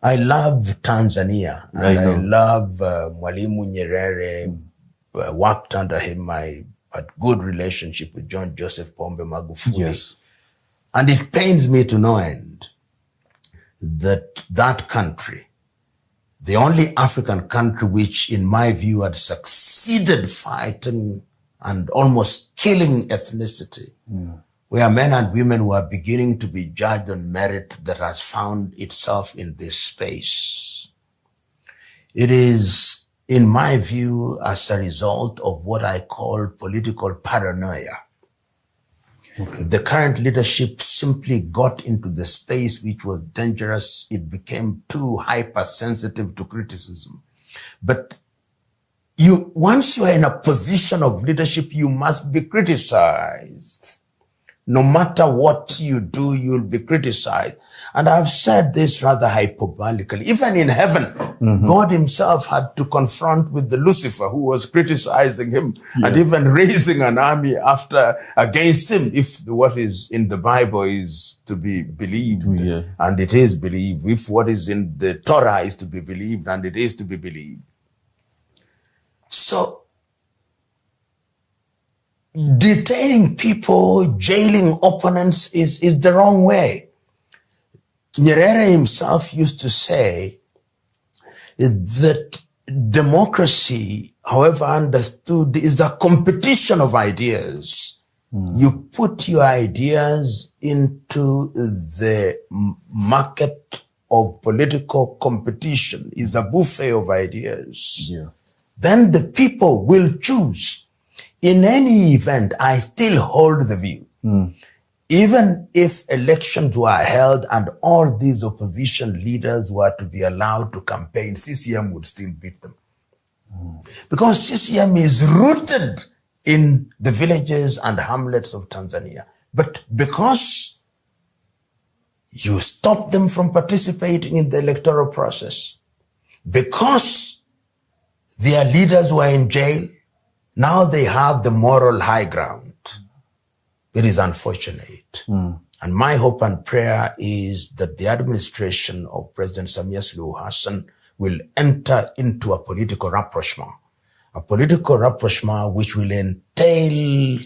I love Tanzania, and I love Mwalimu Nyerere. Worked under him. I had good relationship with John Joseph Pombe Magufuli. Yes. And it pains me to no end that that country, the only African country which, in my view, had succeeded fighting and almost killing ethnicity, where men and women were beginning to be judged on merit, that has found itself in this space. It is, in my view, as a result of what I call political paranoia. Okay. The current leadership simply got into the space which was dangerous. It became too hypersensitive to criticism. But once you are in a position of leadership, you must be criticized. No matter what you do, you'll be criticized. And I've said this rather hyperbolically. Even in heaven, God himself had to confront with the Lucifer who was criticizing him and even raising an army against him, if what is in the Bible is to be believed, and it is believed. If what is in the Torah is to be believed, and it is to be believed. So, detaining people, jailing opponents is the wrong way. Nyerere himself used to say that democracy, however understood, is a competition of ideas. You put your ideas into the market of political competition. It's a buffet of ideas. Then the people will choose. In any event, I still hold the view. Even if elections were held and all these opposition leaders were to be allowed to campaign, CCM would still beat them. Because CCM is rooted in the villages and hamlets of Tanzania. But because you stop them from participating in the electoral process, because their leaders were in jail, now they have the moral high ground. It is unfortunate. And my hope and prayer is that the administration of President Samia Suluhu Hassan will enter into a political rapprochement which will entail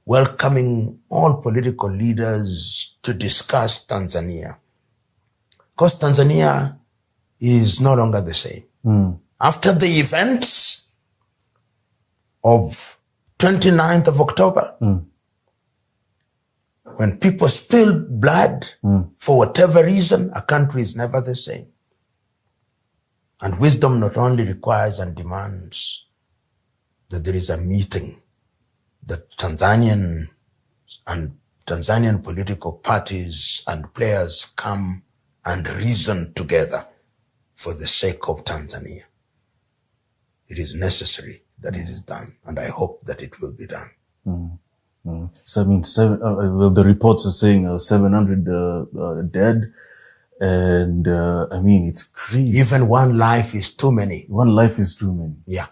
welcoming all political leaders to discuss Tanzania. Because Tanzania is no longer the same. After the events of 29th of October, when people spill blood for whatever reason, a country is never the same. And wisdom not only requires and demands that there is a meeting, that Tanzanian political parties and players come and reason together for the sake of Tanzania. It is necessary that it is done, and I hope that it will be done. So I mean, the reports are saying 700 dead, and I mean, it's crazy. Even one life is too many. One life is too many. Yeah.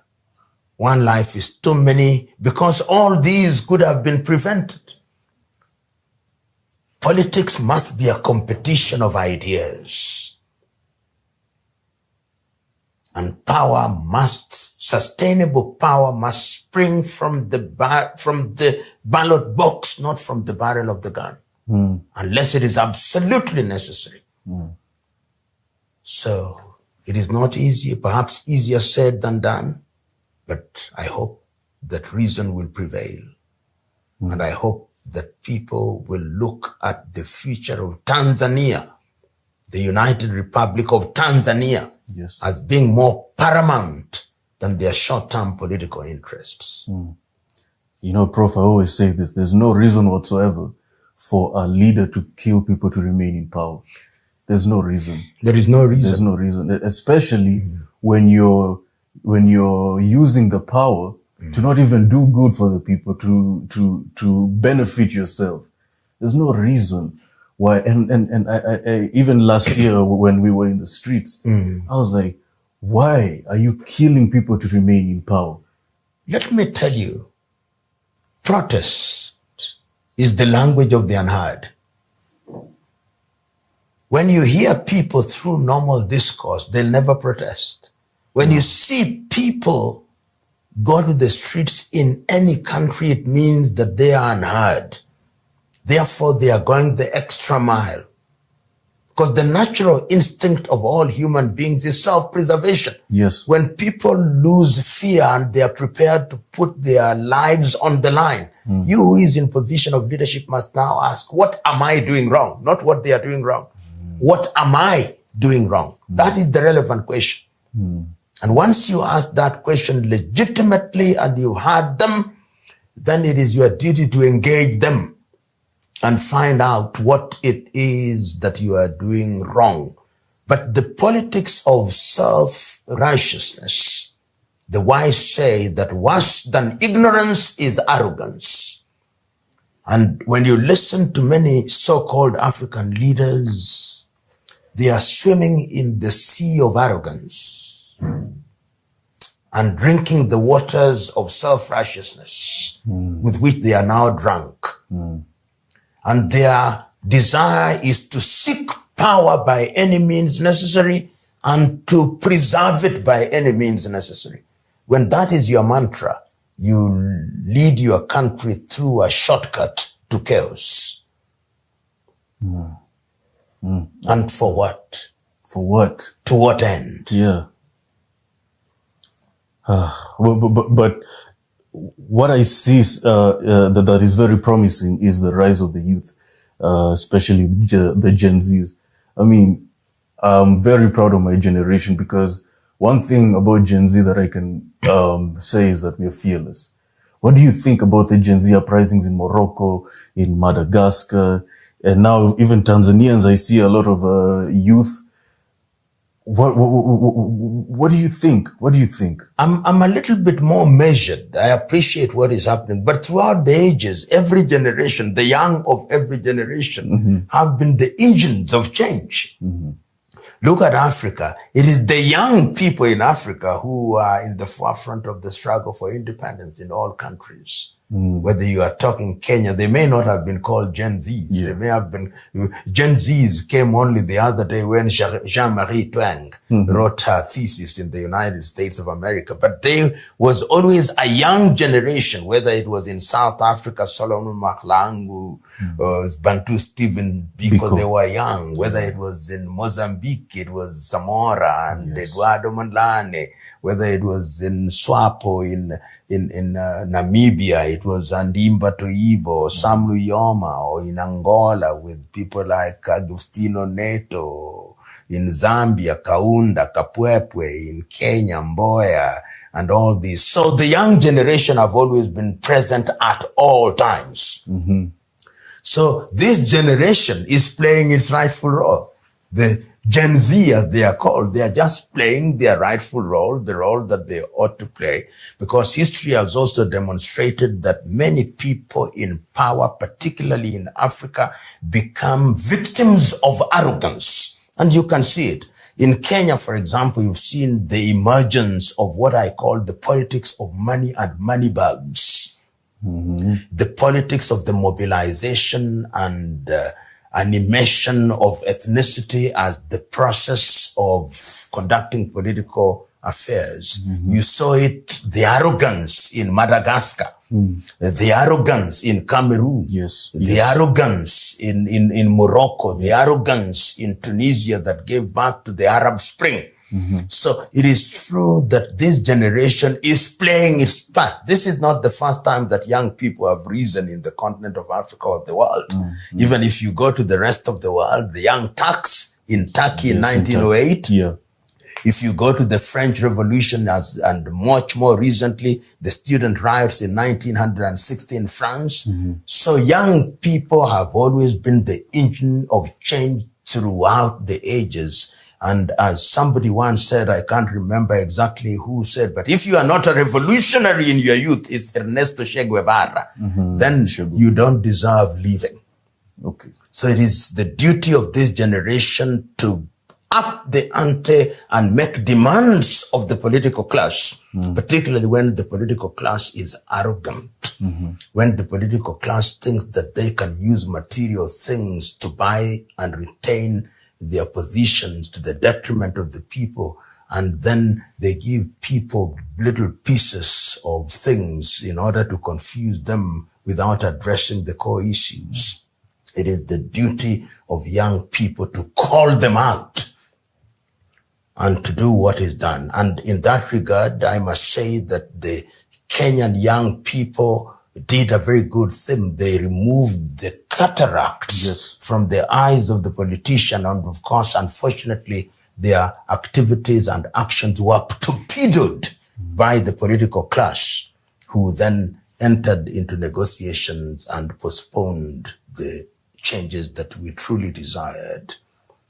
One life is too many because all these could have been prevented. Politics must be a competition of ideas. And sustainable power must spring from the ballot box, not from the barrel of the gun, unless it is absolutely necessary. So it is not easy, perhaps easier said than done, but I hope that reason will prevail. And I hope that people will look at the future of Tanzania, the United Republic of Tanzania, as being more paramount than their short-term political interests. You know, Prof, I always say this, there's no reason whatsoever for a leader to kill people to remain in power. There's no reason. There is no reason. There's no reason, especially when you're using the power to not even do good for the people, to benefit yourself. There's no reason why. And I even last year when we were in the streets, I was like, why are you killing people to remain in power? Let me tell you, protest is the language of the unheard. When you hear people through normal discourse, they'll never protest. When you see people go to the streets in any country, it means that they are unheard. Therefore, they are going the extra mile. Because the natural instinct of all human beings is self-preservation. Yes. When people lose fear and they are prepared to put their lives on the line, you who is in position of leadership must now ask, what am I doing wrong? Not what they are doing wrong. What am I doing wrong? That is the relevant question. And once you ask that question legitimately and you heard them, then it is your duty to engage them and find out what it is that you are doing wrong. But the politics of self-righteousness, the wise say that worse than ignorance is arrogance. And when you listen to many so-called African leaders, they are swimming in the sea of arrogance and drinking the waters of self-righteousness with which they are now drunk. And their desire is to seek power by any means necessary and to preserve it by any means necessary. When that is your mantra, you lead your country through a shortcut to chaos. And for what? For what? To what end? Yeah. But what I see that is very promising is the rise of the youth, especially the Gen Zs. I mean, I'm very proud of my generation because one thing about Gen Z that I can say is that we are fearless. What do you think about the Gen Z uprisings in Morocco, in Madagascar, and now even Tanzanians? I see a lot of youth. What do you think? What do you think? I'm a little bit more measured. I appreciate what is happening. But throughout the ages, every generation, the young of every generation have been the engines of change. Look at Africa. It is the young people in Africa who are in the forefront of the struggle for independence in all countries. Whether you are talking Kenya, they may not have been called Gen Zs. Yeah. They may have been, Gen Zs came only the other day when Jean-Marie Twang wrote her thesis in the United States of America. But there was always a young generation, whether it was in South Africa, Solomon Mahlangu, Bantu Stephen Biko, they were young. Whether it was in Mozambique, it was Zamora and Eduardo Mondlane. Whether it was in Swapo, in Namibia, it was Andimba Toibo, Sam Luyoma, or in Angola with people like Agustino Neto, in Zambia, Kaunda, Kapwepwe, in Kenya, Mboya, and all these. So the young generation have always been present at all times. So this generation is playing its rightful role. The Gen Z, as they are called, they are just playing their rightful role, the role that they ought to play, because history has also demonstrated that many people in power, particularly in Africa, become victims of arrogance. And you can see it. In Kenya, for example, you've seen the emergence of what I call the politics of money and money bags. The politics of the mobilization and animation of ethnicity as the process of conducting political affairs. You saw it, the arrogance in Madagascar, the arrogance in Cameroon, the arrogance in Morocco, the arrogance in Tunisia that gave birth to the Arab Spring. So it is true that this generation is playing its part. This is not the first time that young people have risen in the continent of Africa or the world. Even if you go to the rest of the world, the young Turks in Turkey in 1908, if you go to the French Revolution and much more recently, the student riots in 1960 in France. So young people have always been the engine of change throughout the ages. And as somebody once said, I can't remember exactly who said, but if you are not a revolutionary in your youth, it's Ernesto Che Guevara, then you don't deserve living. So it is the duty of this generation to up the ante and make demands of the political class, particularly when the political class is arrogant, when the political class thinks that they can use material things to buy and retain their positions to the detriment of the people, and then they give people little pieces of things in order to confuse them without addressing the core issues. It is the duty of young people to call them out and to do what is done. And in that regard, I must say that the Kenyan young people did a very good thing. They removed the cataracts from the eyes of the politician. And of course, unfortunately, their activities and actions were torpedoed by the political class, who then entered into negotiations and postponed the changes that we truly desired.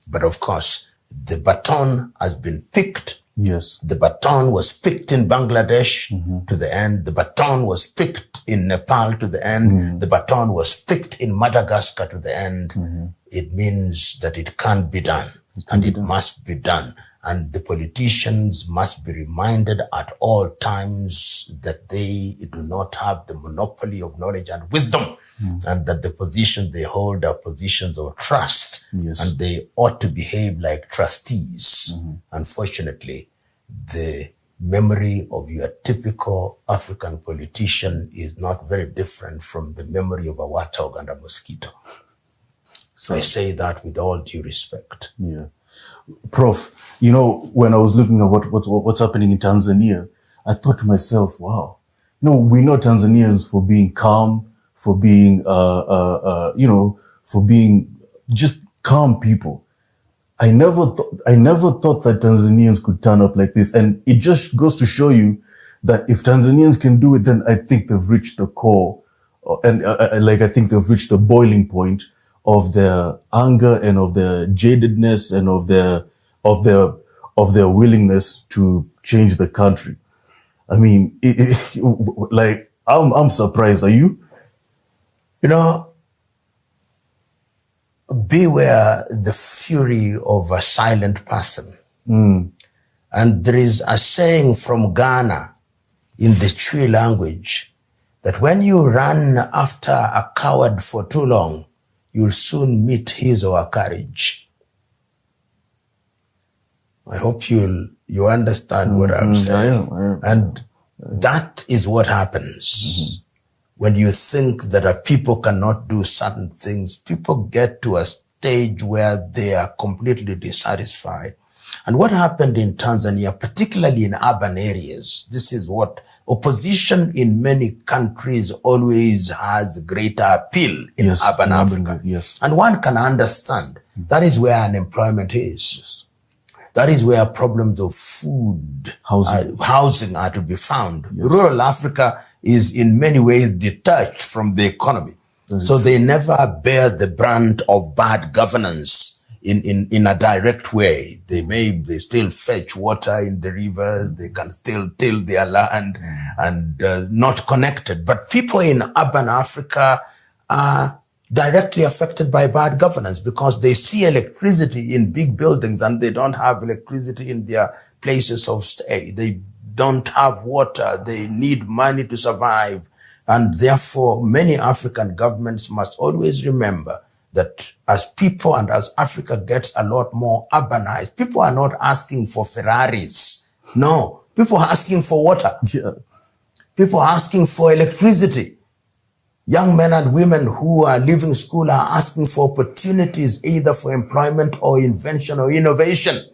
But of course, the baton has been picked. Yes. The baton was picked in Bangladesh to the end. The baton was picked in Nepal to the end. The baton was picked in Madagascar to the end. It means that it can be done, and it must be done. And the politicians must be reminded at all times that they do not have the monopoly of knowledge and wisdom, and that the positions they hold are positions of trust, and they ought to behave like trustees. Unfortunately, the memory of your typical African politician is not very different from the memory of a warthog and a mosquito. So I say that with all due respect. Yeah. Prof, you know, when I was looking at what's happening in Tanzania, I thought to myself, wow, you know, we know Tanzanians for being calm, for being, for being just calm people. I never thought that Tanzanians could turn up like this. And it just goes to show you that if Tanzanians can do it, then I think they've reached the core, and I think they've reached the boiling point of their anger and of their jadedness and of their willingness to change the country. I mean, I'm surprised. Are you? You know, beware the fury of a silent person. And there is a saying from Ghana in the Twi language that when you run after a coward for too long, you'll soon meet his or her courage. I hope you understand what I'm saying. I am. And that is what happens. When you think that a people cannot do certain things, people get to a stage where they are completely dissatisfied. And what happened in Tanzania, particularly in urban areas, this is what opposition in many countries always has greater appeal in urban Africa. And one can understand that is where unemployment is. That is where problems of food, housing are to be found. Rural Africa is in many ways detached from the economy. So they never bear the brunt of bad governance in a direct way. They still fetch water in the rivers, they can still till their land and not connected. But people in urban Africa are directly affected by bad governance because they see electricity in big buildings and they don't have electricity in their places of stay. They don't have water. They need money to survive. And therefore, many African governments must always remember that as people and as Africa gets a lot more urbanized, people are not asking for Ferraris. No, people are asking for water. People are asking for electricity. Young men and women who are leaving school are asking for opportunities either for employment or invention or innovation.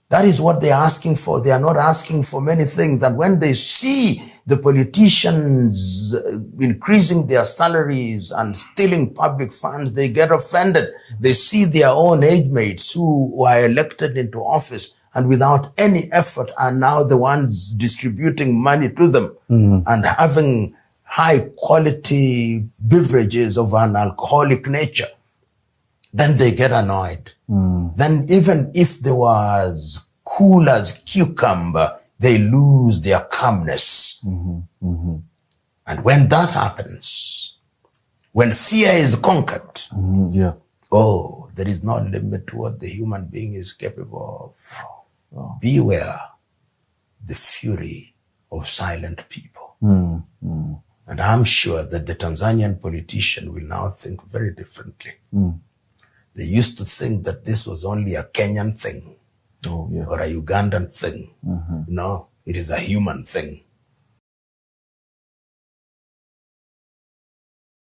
That is what they're asking for. They are not asking for many things. And when they see the politicians increasing their salaries and stealing public funds, they get offended. They see their own age mates who were elected into office and without any effort are now the ones distributing money to them and having high quality beverages of an alcoholic nature. Then they get annoyed. Then even if they was cool as cucumber, they lose their calmness. And when that happens, when fear is conquered, oh, there is no limit to what the human being is capable of. Beware the fury of silent people. And I'm sure that the Tanzanian politician will now think very differently. They used to think that this was only a Kenyan thing Oh, yeah. or a Ugandan thing. No, it is a human thing.